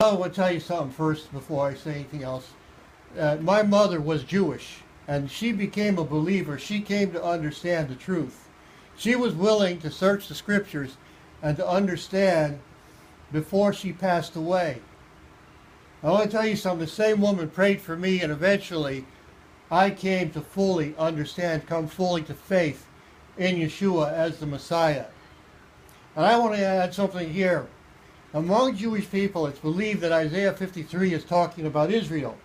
I want to tell you something first before I say anything else. My mother was Jewish, and she became a believer. She came to understand the truth. She was willing to search the scriptures and to understand before she passed away. I want to tell you something. The same woman prayed for me, and eventually I came to fully understand, come fully to faith in Yeshua as the Messiah. And I want to add something here. Among Jewish people, it's believed that Isaiah 53 is talking about Israel.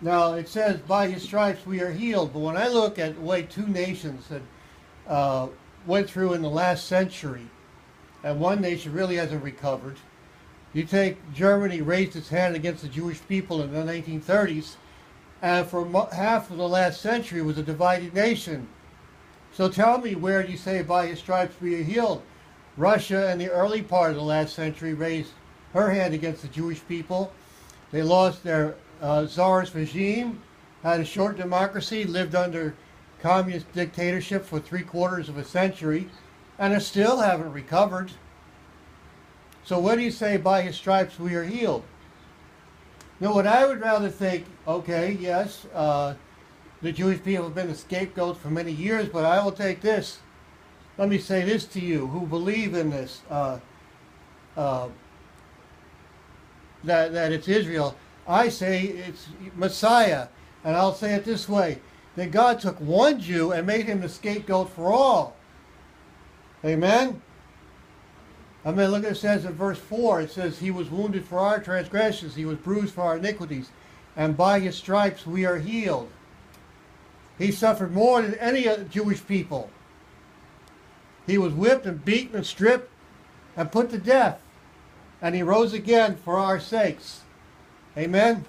Now, it says, by his stripes we are healed. But when I look at the way two nations that went through in the last century, and one nation really hasn't recovered. You take Germany raised its hand against the Jewish people in the 1930s, and for half of the last century was a divided nation. So tell me, where do you say by his stripes we are healed? Russia in the early part of the last century raised her hand against the Jewish people. They lost their czarist regime, had a short democracy, lived under communist dictatorship for 3/4 of a century, and they still haven't recovered. So what do you say, by his stripes we are healed? Now, what I would rather think, okay, yes, the Jewish people have been the scapegoats for many years, but I will take this. Let me say this to you who believe in this, that it's Israel. I say it's Messiah, and I'll say it this way, that God took one Jew and made him the scapegoat for all. Amen? I mean, look at it says in verse 4, it says, he was wounded for our transgressions, he was bruised for our iniquities, and by his stripes we are healed. He suffered more than any Jewish people. He was whipped and beaten and stripped and put to death, and he rose again for our sakes. Amen?